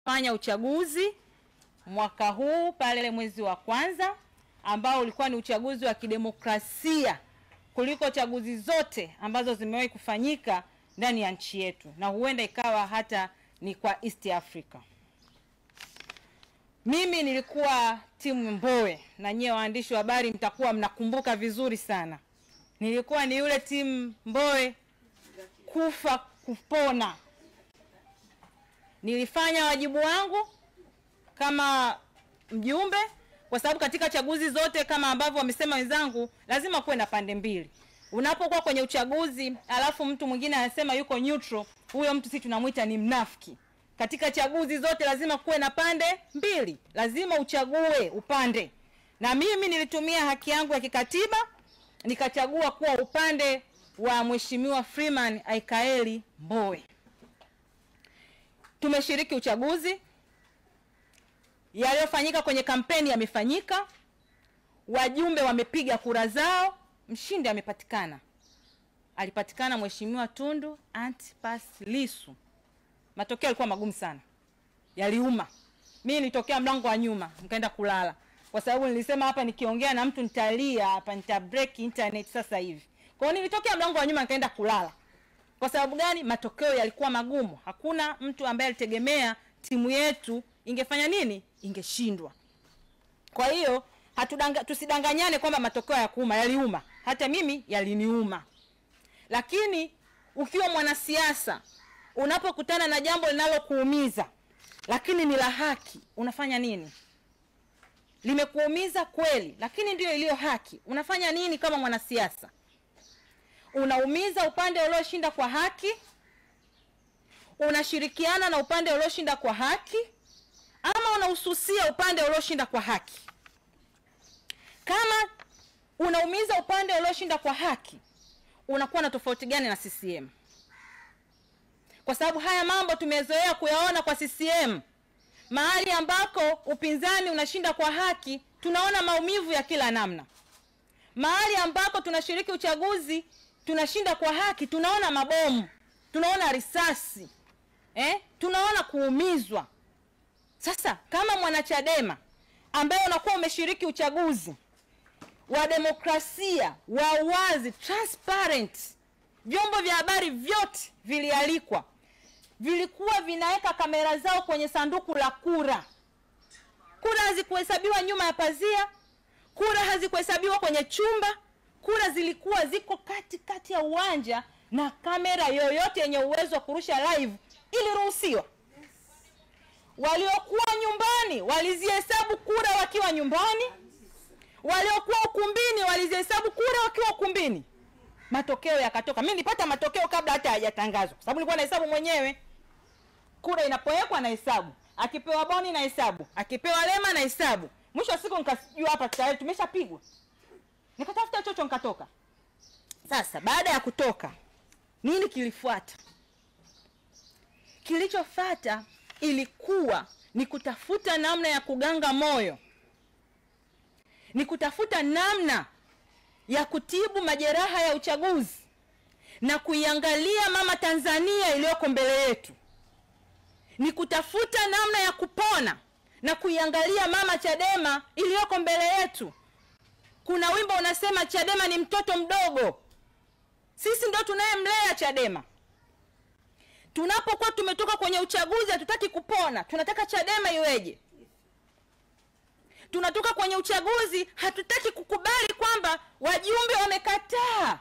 tulifanya uchaguzi mwaka huu pale mwezi wa kwanza, ambao ulikuwa ni uchaguzi wa kidemokrasia kuliko chaguzi zote ambazo zimewahi kufanyika ndani ya nchi yetu, na huenda ikawa hata ni kwa East Africa. Mimi nilikuwa timu Mbowe, na nyie waandishi wa habari mtakuwa mnakumbuka vizuri sana. Nilikuwa ni yule timu Mbowe kufa kupona. Nilifanya wajibu wangu kama mjumbe, kwa sababu katika chaguzi zote kama ambavyo wamesema wenzangu, lazima kuwe na pande mbili. Unapokuwa kwenye uchaguzi alafu mtu mwingine anasema yuko neutral, huyo mtu sisi tunamuita ni mnafiki. Katika chaguzi zote lazima kuwe na pande mbili, lazima uchague upande. Na mimi nilitumia haki yangu ya kikatiba, nikachagua kuwa upande wa Mheshimiwa Freeman Aikaeli Mbowe. Tumeshiriki uchaguzi, yaliyofanyika kwenye kampeni yamefanyika, wajumbe wamepiga kura zao, mshindi amepatikana. Alipatikana Mheshimiwa Tundu Antipas Lissu. Matokeo yalikuwa magumu sana, yaliuma. Mimi nilitokea mlango wa nyuma, nikaenda kulala, kwa sababu nilisema hapa nikiongea na mtu nitalia, hapa nita break internet sasa hivi. Kwa hiyo nilitokea mlango wa nyuma nikaenda kulala. Kwa sababu gani? Matokeo yalikuwa magumu. Hakuna mtu ambaye alitegemea timu yetu ingefanya nini, ingeshindwa. Kwa hiyo tusidanganyane kwamba matokeo ya kuuma, yaliuma. Hata mimi yaliniuma. Lakini ukiwa mwanasiasa, unapokutana na jambo linalokuumiza lakini ni la haki, unafanya nini? Limekuumiza kweli, lakini ndio iliyo haki. Unafanya nini kama mwanasiasa? Unaumiza upande ulioshinda kwa haki? Unashirikiana na upande ulioshinda kwa haki? Ama unahususia upande ulioshinda kwa haki? Kama unaumiza upande ulioshinda kwa haki, unakuwa na tofauti gani na CCM? Kwa sababu haya mambo tumezoea kuyaona kwa CCM. Mahali ambako upinzani unashinda kwa haki, tunaona maumivu ya kila namna. Mahali ambako tunashiriki uchaguzi tunashinda kwa haki, tunaona mabomu, tunaona risasi, tunaona kuumizwa. Sasa kama mwanachadema ambaye unakuwa umeshiriki uchaguzi wa demokrasia, wa wazi, transparent, vyombo vya habari vyote vilialikwa, vilikuwa vinaweka kamera zao kwenye sanduku la kura. Kura hazikuhesabiwa nyuma ya pazia, kura hazikuhesabiwa kwenye chumba, kura zilikuwa ziko katikati ya uwanja, na kamera yoyote yenye uwezo wa kurusha live iliruhusiwa. Waliokuwa nyumbani walizihesabu kura wakiwa nyumbani, waliokuwa ukumbini walizihesabu kura wakiwa ukumbini. Matokeo yakatoka. Mimi nilipata matokeo kabla hata hayajatangazwa, kwa sababu nilikuwa nahesabu mwenyewe. Kura inapowekwa na hesabu, akipewa Boni na hesabu, akipewa Lema na hesabu. Mwisho wa siku nikajua hapa tayari tumeshapigwa. Nikatafuta chocho nikatoka. Sasa baada ya kutoka, nini kilifuata? Kilichofuata ilikuwa ni kutafuta namna ya kuganga moyo, ni kutafuta namna ya kutibu majeraha ya uchaguzi, na kuiangalia mama Tanzania iliyoko mbele yetu. Ni kutafuta namna ya kupona na kuiangalia mama Chadema iliyoko mbele yetu. Kuna wimbo unasema Chadema ni mtoto mdogo. Sisi ndo tunayemlea Chadema. Tunapokuwa tumetoka kwenye uchaguzi hatutaki kupona, tunataka Chadema iweje? Tunatoka kwenye uchaguzi hatutaki kukubali kwamba wajumbe wamekataa.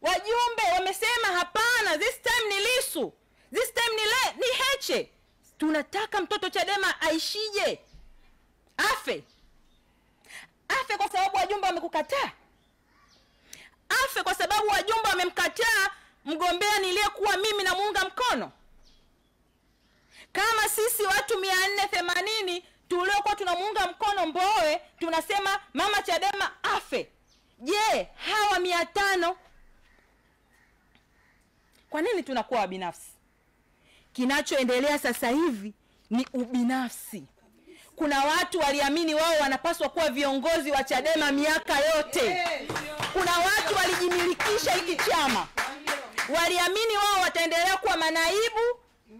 Wajumbe wamesema hapana, this time ni Lissu, this time ni Heche. Tunataka mtoto Chadema aishije? Afe. Afe kwa sababu wajumbe wamekukataa? Afe kwa sababu wajumbe wamemkataa mgombea niliyekuwa mimi na muunga mkono? Kama sisi watu 480 tuliokuwa tunamuunga mkono Mbowe tunasema mama Chadema afe, je, hawa 500? Kwa nini tunakuwa binafsi? Kinachoendelea sasa hivi ni ubinafsi. Kuna watu waliamini wao wanapaswa kuwa viongozi wa Chadema miaka yote. Kuna watu walijimilikisha hiki chama, waliamini wao wataendelea kuwa manaibu,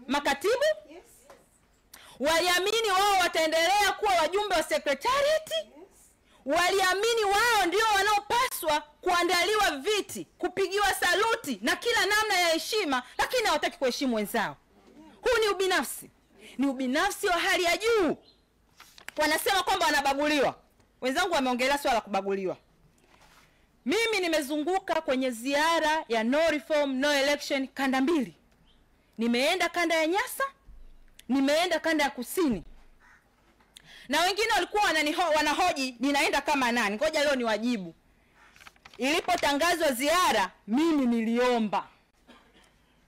makatibu, waliamini wao wataendelea kuwa wajumbe wa secretariat, waliamini wao ndio wanaopaswa kuandaliwa viti, kupigiwa saluti na kila namna ya heshima, lakini hawataki kuheshimu wenzao. Huu ni ubinafsi. Ni ubinafsi wa hali ya juu. Wanasema kwamba wanabaguliwa. Wenzangu wameongelea swala la kubaguliwa. Mimi nimezunguka kwenye ziara ya no reform no election kanda mbili. Nimeenda kanda ya Nyasa, nimeenda kanda ya Kusini. Na wengine walikuwa wanahoji ninaenda kama nani. Ngoja leo niwajibu. Ilipotangazwa ziara, mimi niliomba.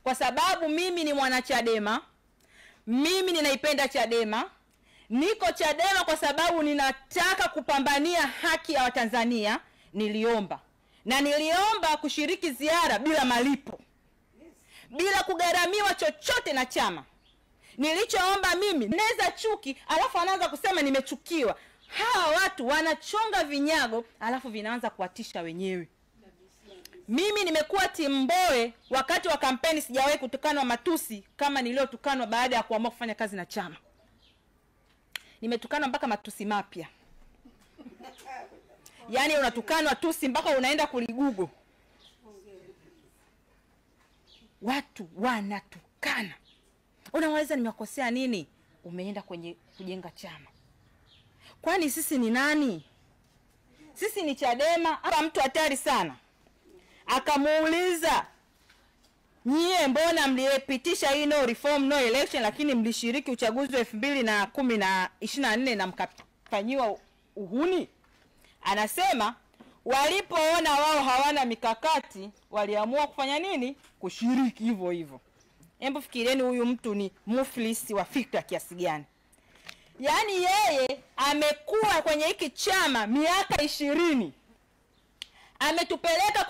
Kwa sababu mimi ni mwana Chadema, mimi ninaipenda Chadema, niko Chadema kwa sababu ninataka kupambania haki ya Watanzania, niliomba. Na niliomba kushiriki ziara bila malipo, bila kugharamiwa chochote na chama. Nilichoomba mimi, neza chuki, alafu anaanza kusema nimechukiwa. Hawa watu wanachonga vinyago, alafu vinaanza kuwatisha wenyewe. Mimi nimekuwa timboe wakati wa kampeni, sijawahi kutukanwa matusi kama niliotukanwa baada ya kuamua kufanya kazi na chama. Nimetukanwa mpaka matusi mapya. Yaani unatukanwa tusi mpaka unaenda kuligugo. Watu wanatukana. Unaweza nimekosea nini? Umeenda kwenye kujenga chama. Kwani sisi ni nani? Sisi ni Chadema. Hapa mtu hatari sana akamuuliza, nyie mbona mlipitisha hii no reform no election lakini mlishiriki uchaguzi wa 2024 na mkafanyiwa uhuni? Anasema walipoona wao hawana mikakati waliamua kufanya nini? Kushiriki hivyo hivyo. Hebu fikirieni huyu mtu ni muflisi wa fikra kiasi gani? Yaani yeye amekuwa kwenye hiki chama miaka 20. Ametupeleka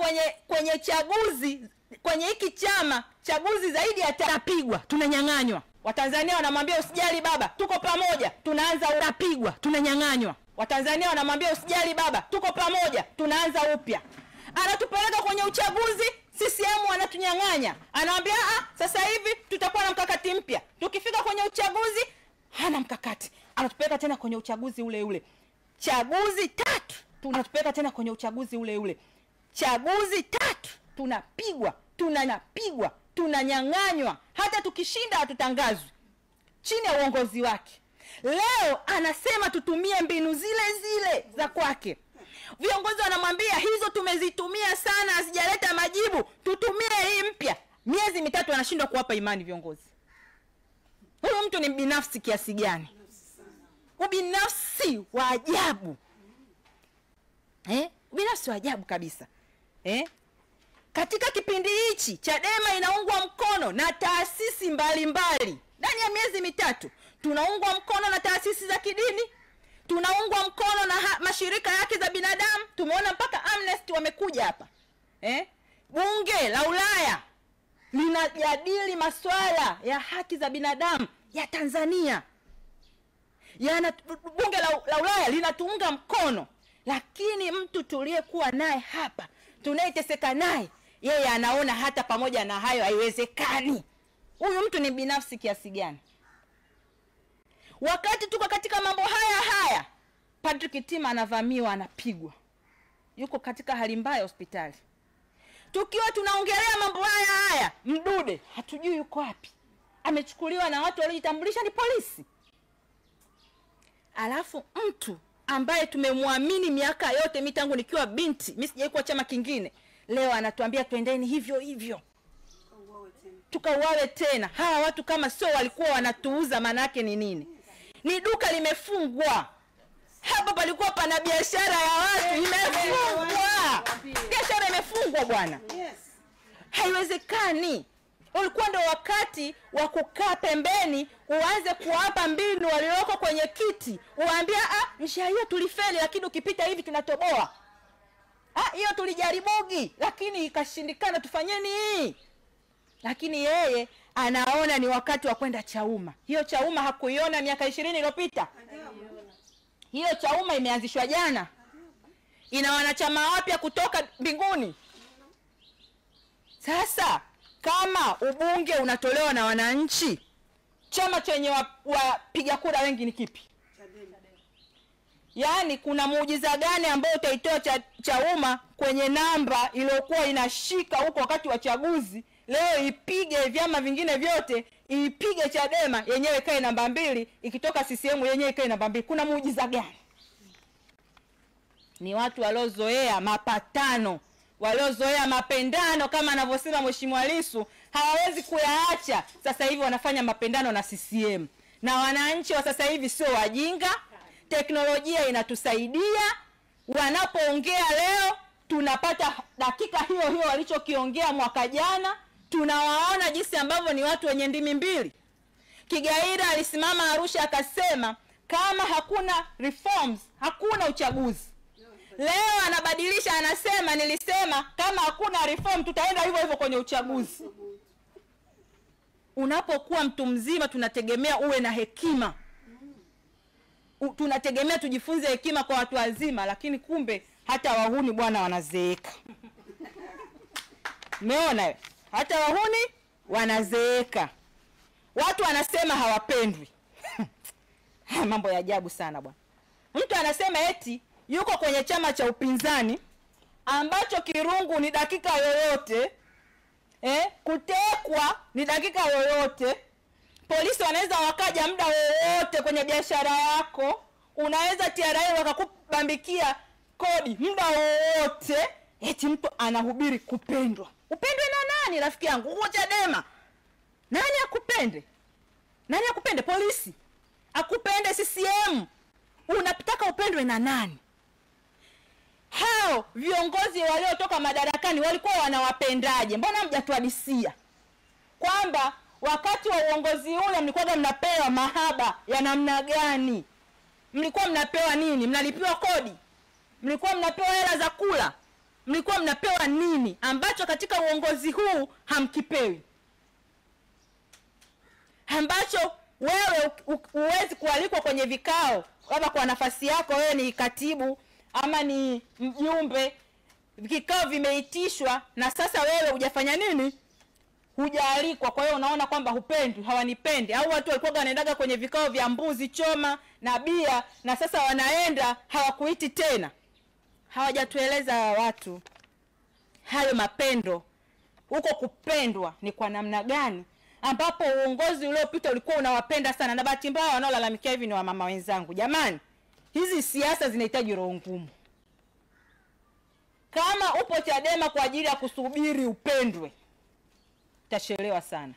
kwenye chaguzi, kwenye hiki chama chaguzi zaidi ya tarapigwa, tunanyang'anywa. Watanzania wanamwambia usijali baba, tuko pamoja, tunaanza urapigwa, tunanyang'anywa. Watanzania wanamwambia usijali baba, tuko pamoja, tunaanza upya. Anatupeleka kwenye uchaguzi, CCM wanatunyang'anya. Anawaambia sasa hivi tutakuwa na mkakati mpya. Tukifika kwenye uchaguzi hana mkakati. Anatupeleka tena kwenye uchaguzi ule ule. Chaguzi 3 tunatupeleka tena kwenye uchaguzi ule ule. Chaguzi 3 tunapigwa, tunanyapigwa, tunanyang'anywa. Hata tukishinda hatutangazwi chini ya uongozi wake. Leo anasema tutumie mbinu zile zile za kwake. Viongozi wanamwambia hizo tumezitumia sana, hazijaleta majibu, tutumie hii mpya. Miezi 3 anashindwa kuwapa imani viongozi. Huyu mtu ni binafsi kiasi gani? Ubinafsi wa ajabu. Ubinafsi wa ajabu kabisa. Katika kipindi hichi Chadema inaungwa mkono na taasisi mbalimbali. Ndani ya miezi 3 tunaungwa mkono na taasisi za kidini, tunaungwa mkono na mashirika ya haki za binadamu. Tumeona mpaka Amnesty wamekuja hapa. Bunge la Ulaya linajadili masuala ya haki za binadamu ya Tanzania. Bunge la Ulaya linatuunga mkono, lakini mtu tuliyekuwa naye hapa, tunayeteseka naye, yeye anaona hata pamoja na hayo haiwezekani. Huyu mtu ni binafsi kiasi gani? Wakati tuko katika mambo haya, Padri Kitima anavamiwa, anapigwa. Yuko katika hali mbaya hospitali. Tukiwa tunaongelea mambo haya, Mdude hatujui yuko wapi. Amechukuliwa na watu waliojitambulisha ni polisi. Alafu mtu ambaye tumemwamini miaka yote, mimi tangu nikiwa binti, mimi sijawahi kuwa chama kingine, leo anatuambia twendeni hivyo hivyo, tukauawe tena. Hawa watu kama sio walikuwa wanatuuza, maana yake ni nini? Ni duka limefungwa. Hapa palikuwa pana biashara ya watu, imefungwa. Biashara imefungwa bwana. Haiwezekani. Ulikuwa ndio wakati wa kukaa pembeni, uanze kuwapa mbinu walioko kwenye kiti. Uambia njia hiyo tulifeli, lakini ukipita hivi tunatoboa. Hiyo tulijaribugi, lakini ikashindikana, tufanyeni hii. Lakini yeye anaona ni wakati wa kwenda Chauma. Hiyo Chauma hakuiona miaka 20 iliyopita. Hiyo Chauma imeanzishwa jana. Ina wanachama wapya kutoka mbinguni. Sasa kama ubunge unatolewa na wananchi, chama chenye wapiga kura wengi ni kipi? Yaani kuna muujiza gani ambao utaitoa Chauma kwenye namba iliyokuwa inashika huko wakati wa chaguzi, leo ipige vyama vingine vyote, ipige Chadema yenyewe kae namba 2, ikitoka CCM yenyewe kae namba 2? Kuna muujiza gani? Ni watu waliozoea mapatano, waliozoea mapendano kama anavyosema Mheshimiwa Lissu, hawawezi kuyaacha. Sasa hivi wanafanya mapendano na CCM. Na wananchi wa sasa hivi sio wajinga. Teknolojia inatusaidia. Wanapoongea leo tunapata dakika hiyo hiyo walichokiongea mwaka jana. Tunawaona jinsi ambavyo ni watu wenye ndimi mbili. Kigaira alisimama Arusha akasema kama hakuna reforms hakuna uchaguzi. Leo anabadilisha, anasema nilisema kama hakuna reform tutaenda hivyo hivyo kwenye uchaguzi. Unapokuwa mtu mzima tunategemea uwe na hekima. Tunategemea tujifunze hekima kwa watu wazima, lakini kumbe hata wahuni bwana wanazeeka. Umeona? Hata wahuni wanazeeka. Watu wanasema hawapendwi. Mambo ya ajabu sana bwana. Mtu anasema eti yuko kwenye chama cha upinzani ambacho kirungu ni dakika yoyote, kutekwa ni dakika yoyote, polisi wanaweza wakaja muda wowote kwenye biashara yako, unaweza TRA wakakubambikia kodi muda wowote, eti mtu anahubiri kupendwa. Upendwe na nani rafiki yangu? Uko Chadema. Nani akupende? Nani akupende? Polisi akupende? CCM? Unataka upendwe na nani? Hao viongozi waliotoka madarakani walikuwa wanawapendaje? Mbona mjatuadisia kwamba wakati wa uongozi ule mlikuwa mnapewa mahaba ya namna gani? Mlikuwa mnapewa nini? Mnalipiwa kodi? Mlikuwa mnapewa hela za kula? Mlikuwa mnapewa nini ambacho katika uongozi huu hamkipewi? Ambacho wewe uwezi kualikwa kwenye vikao kama kwa nafasi yako wewe ni katibu ama ni mjumbe, vikao vimeitishwa na sasa wewe hujafanya nini? Hujaalikwa. Kwa hiyo unaona kwamba hupendwi, hawanipendi. Au watu walikuwa wanaendaga kwenye vikao vya mbuzi choma na bia na sasa wanaenda hawakuiti tena. Hawajatueleza watu hayo mapendo. Huko kupendwa ni kwa namna gani? Ambapo uongozi uliopita ulikuwa unawapenda sana, na bahati mbaya wanaolalamikia hivi ni wamama wenzangu. Jamani, hizi siasa zinahitaji roho ngumu. Kama upo Chadema kwa ajili ya kusubiri upendwe, utachelewa sana.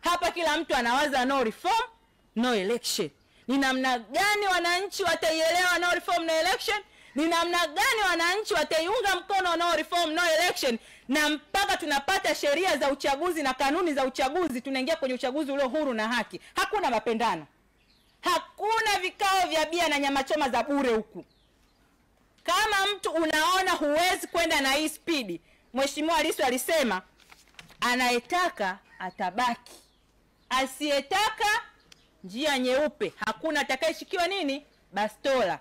Hapa kila mtu anawaza no reform, no election. Ni namna gani wananchi wataielewa no reform, no election? Ni namna gani wananchi wataiunga mkono no reform, no election? Na mpaka tunapata sheria za uchaguzi na kanuni za uchaguzi, tunaingia kwenye uchaguzi ulio huru na haki. Hakuna mapendano. Hakuna vikao vya bia na nyama choma za bure huku. Kama mtu unaona huwezi kwenda na hii speed, Mheshimiwa Lissu alisema anayetaka atabaki, asiyetaka njia nyeupe. Hakuna atakayeshikiwa nini? Bastola.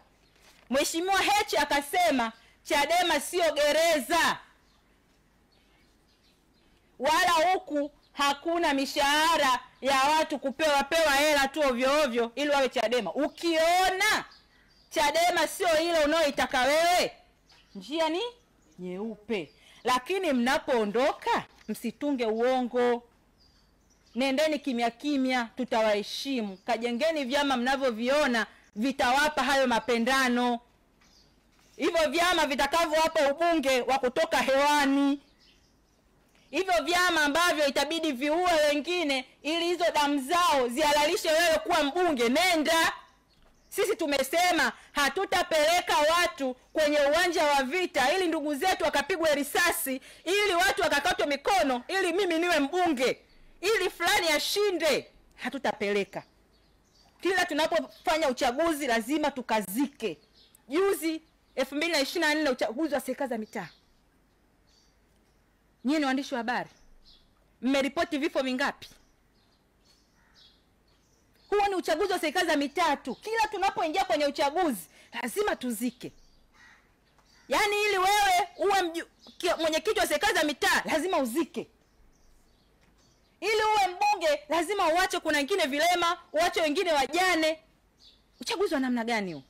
Mheshimiwa Heche akasema Chadema sio gereza, wala huku hakuna mishahara ya watu kupewa hela tu ovyo ovyo ili wawe Chadema. Ukiona Chadema sio ile unaoitaka wewe, njia ni nyeupe. Lakini mnapoondoka msitunge uongo. Nendeni kimya kimya, tutawaheshimu. Kajengeni vyama mnavyoviona vitawapa hayo mapendano. Hivyo vyama vitakavyowapa ubunge wa kutoka hewani. Hivyo vyama ambavyo itabidi viue wengine ili hizo damu zao zihalalishe wewe kuwa mbunge, nenda. Sisi tumesema hatutapeleka watu kwenye uwanja wa vita ili ndugu zetu wakapigwe risasi, ili watu wakakatwe mikono, ili mimi niwe mbunge, ili fulani ashinde. Hatutapeleka. Kila tunapofanya uchaguzi lazima tukazike. Juzi 2024 uchaguzi wa serikali za mitaa. Nyinyi ni waandishi wa habari, mmeripoti vifo vingapi? Huo ni uchaguzi wa serikali za mitaa tu. Kila tunapoingia kwenye uchaguzi lazima tuzike. Yaani ili wewe uwe mwenyekiti wa serikali za mitaa lazima uzike. Ili uwe mbunge lazima uache kuna wengine vilema, uache wengine wajane. Uchaguzi wa namna gani huu?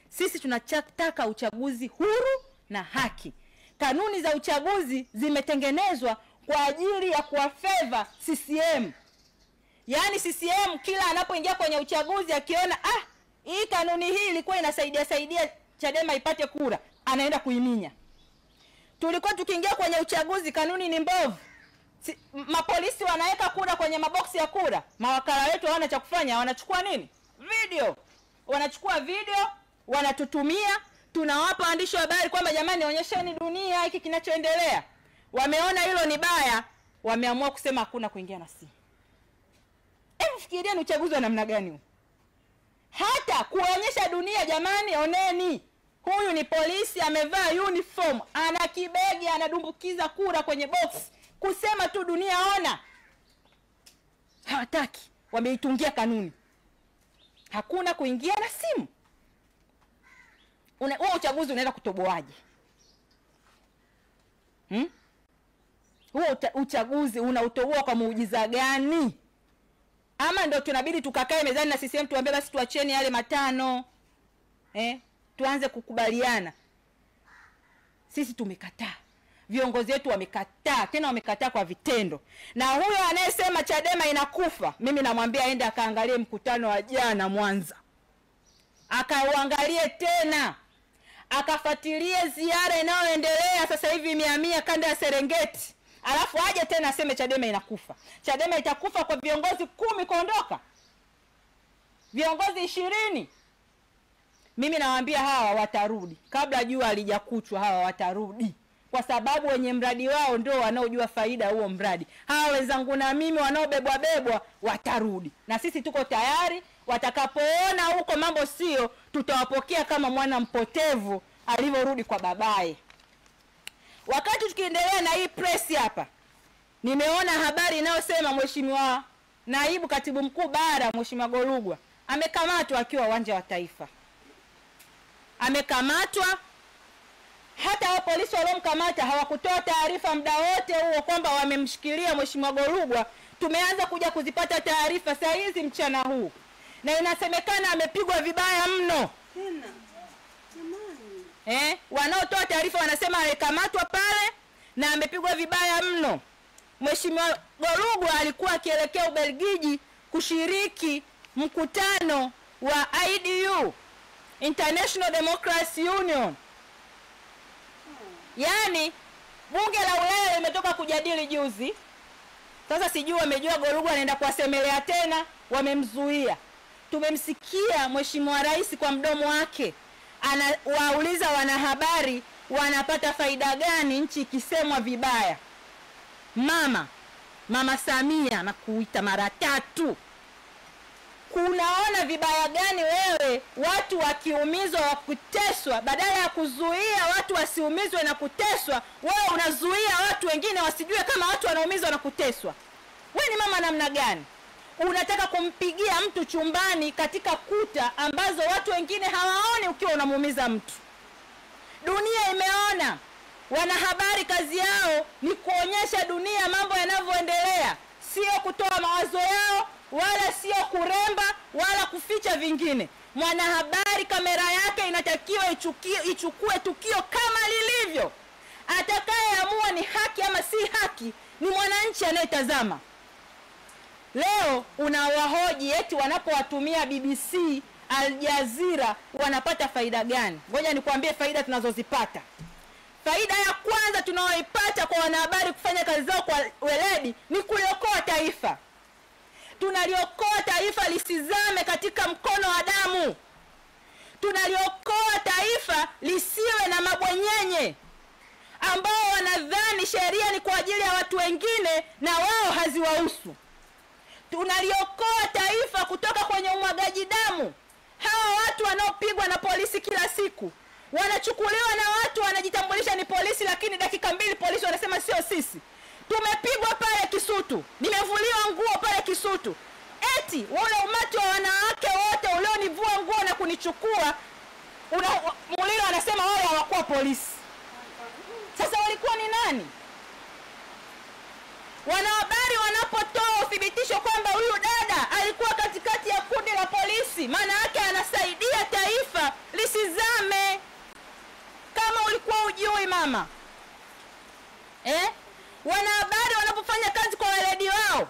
Sisi tunataka uchaguzi huru na haki. Kanuni za uchaguzi zimetengenezwa kwa ajili ya kuwafeva CCM. Yaani CCM kila anapoingia kwenye uchaguzi akiona hii kanuni hii ilikuwa inasaidia Chadema ipate kura, anaenda kuiminya. Tulikuwa tukiingia kwenye uchaguzi kanuni ni mbovu. Mapolisi wanaweka kura kwenye maboksi ya kura. Mawakala wetu hawana cha kufanya, wanachukua nini? Video. Wanachukua video, wanatutumia, tunawapa waandishi wa habari kwamba jamani onyesheni dunia hiki kinachoendelea. Wameona hilo ni baya, wameamua kusema hakuna kuingia na simu. Fikiria ni uchaguzi wa namna gani huu? Hata kuonyesha dunia jamani oneni. Huyu ni polisi amevaa uniform, ana kibegi, anadumbukiza kura kwenye box. Kusema tu dunia ona. Hawataki, wameitungia kanuni. Hakuna kuingia na simu. Huo uchaguzi unaenda kutoboaje? Huo uchaguzi unautoboa kwa muujiza gani? Ama ndio tunabidi tukakae mezani na CCM tuambie basi tuacheni yale matano. Tuanze kukubaliana. Sisi tumekataa. Viongozi wetu wamekataa, tena wamekataa kwa vitendo. Na huyo anayesema Chadema inakufa, mimi namwambia aende akaangalie mkutano wa jana Mwanza. Akauangalie tena. Akafuatilie ziara inayoendelea sasa hivi Miamia kanda ya Serengeti. Alafu aje tena aseme Chadema inakufa. Chadema itakufa kwa viongozi 10 kuondoka. Viongozi 20. Mimi nawaambia hawa watarudi. Kabla jua halijakuchwa hawa watarudi. Kwa sababu wenye mradi wao ndio wanaojua faida huo mradi. Hawa wenzangu na mimi wanaobebwa watarudi. Na sisi tuko tayari, watakapoona huko mambo sio, tutawapokea kama mwana mpotevu alivyorudi kwa babaye. Wakati tukiendelea na hii press hapa, nimeona habari inayosema Mheshimiwa Naibu Katibu Mkuu Bara Mheshimiwa Golugwa amekamatwa akiwa uwanja wa Taifa. Amekamatwa. Hata wao polisi waliomkamata hawakutoa taarifa muda wote huo kwamba wamemshikilia Mheshimiwa Golugwa. Tumeanza kuja kuzipata taarifa saa hizi mchana huu. Na inasemekana amepigwa vibaya mno. Wanaotoa taarifa wanasema alikamatwa pale na amepigwa vibaya mno. Mheshimiwa Golugwa alikuwa akielekea Ubelgiji kushiriki mkutano wa IDU, International Democracy Union. Yaani bunge la Ulaya limetoka kujadili juzi. Sasa sijui wamejua Golugwa anaenda kuwasemelea tena, wamemzuia. Tumemsikia Mheshimiwa Rais kwa mdomo wake anawauliza wanahabari wanapata faida gani nchi ikisemwa vibaya. Mama Samia na kuita mara 3. Kunaona vibaya gani wewe watu wakiumizwa wa kuteswa, badala ya kuzuia watu wasiumizwe na kuteswa, wewe unazuia watu wengine wasijue kama watu wanaumizwa na kuteswa? Wewe ni mama namna gani? Unataka kumpigia mtu chumbani katika kuta ambazo watu wengine hawaoni ukiwa unamuumiza mtu. Dunia imeona. Wanahabari kazi yao ni kuonyesha dunia mambo yanavyoendelea, sio kutoa mawazo yao, wala sio kuremba wala kuficha vingine. Mwanahabari kamera yake inatakiwa ichukue tukio kama lilivyo. Atakayeamua ni haki ama si haki ni mwananchi anayetazama. Leo unawahoji eti wanapowatumia BBC, Al Jazeera wanapata faida gani? Ngoja nikwambie faida tunazozipata. Faida ya kwanza tunayoipata kwa wanahabari kufanya kazi zao kwa weledi ni kuliokoa taifa. Tunaliokoa taifa lisizame katika mkono wa damu. Tunaliokoa taifa lisiwe na mabwenyenye ambao wanadhani sheria ni kwa ajili ya watu wengine na wao haziwahusu. Tunaliokoa taifa kutoka kwenye umwagaji damu. Hawa watu wanaopigwa na polisi kila siku wanachukuliwa na watu wanajitambulisha ni polisi, lakini dakika 2 polisi wanasema sio sisi. Tumepigwa pale Kisutu, nimevuliwa nguo pale Kisutu. Eti wale umati wa wanawake wote ulionivua nguo na kunichukua, Mulilo anasema wale hawakuwa polisi. Sasa walikuwa ni nani? Wanahabari wanapotoa uthibitisho kwamba huyu dada alikuwa katikati ya kundi la polisi, maana yake anasaidia taifa lisizame. Kama ulikuwa ujui mama, wanahabari wanapofanya kazi kwa weledi wao,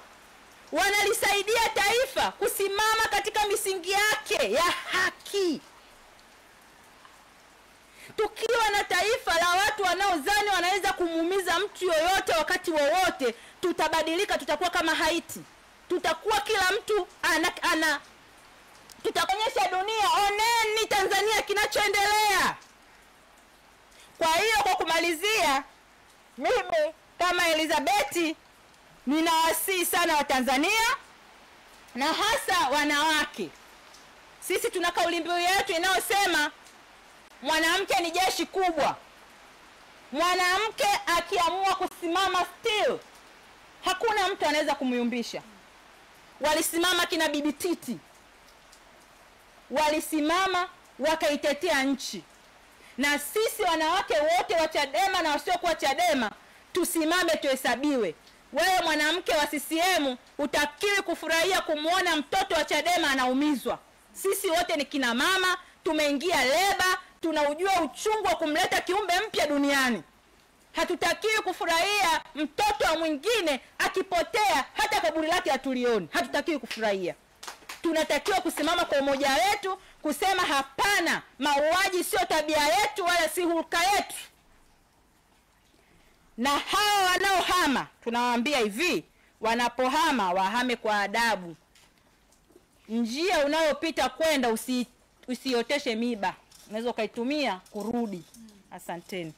wanalisaidia taifa kusimama katika misingi yake ya haki. Tukiwa na taifa la watu wanaozani wanaweza kumuumiza mtu yoyote wakati wowote, tutabadilika, tutakuwa kama Haiti. Tutakuwa kila mtu tutaonyesha dunia, oneni Tanzania kinachoendelea. Kwa hiyo kwa kumalizia, mimi kama Elizabeth ninawasihi sana wa Tanzania na hasa wanawake. Sisi tuna kauli mbiu yetu inayosema mwanamke ni jeshi kubwa. Mwanamke akiamua kusimama still, hakuna mtu anaweza kumyumbisha. Walisimama kina Bibi Titi, walisimama wakaitetea nchi. Na sisi wanawake wote wa Chadema na wasiokuwa Chadema tusimame, tuhesabiwe. Wewe mwanamke wa CCM utakiwi kufurahia kumuona mtoto wa Chadema anaumizwa. Sisi wote ni kina mama, tumeingia leba, tunaujua uchungu wa kumleta kiumbe mpya duniani. Hatutakiwi kufurahia mtoto wa mwingine akipotea, hata kaburi lake hatulioni. Hatutakiwi kufurahia. Tunatakiwa kusimama kwa umoja wetu, kusema hapana, mauaji sio tabia yetu wala si hulka yetu. Na hao wanaohama tunawaambia hivi, wanapohama wahame kwa adabu. Njia unayopita kwenda usioteshe miba, unaweza ukaitumia kurudi. Asanteni.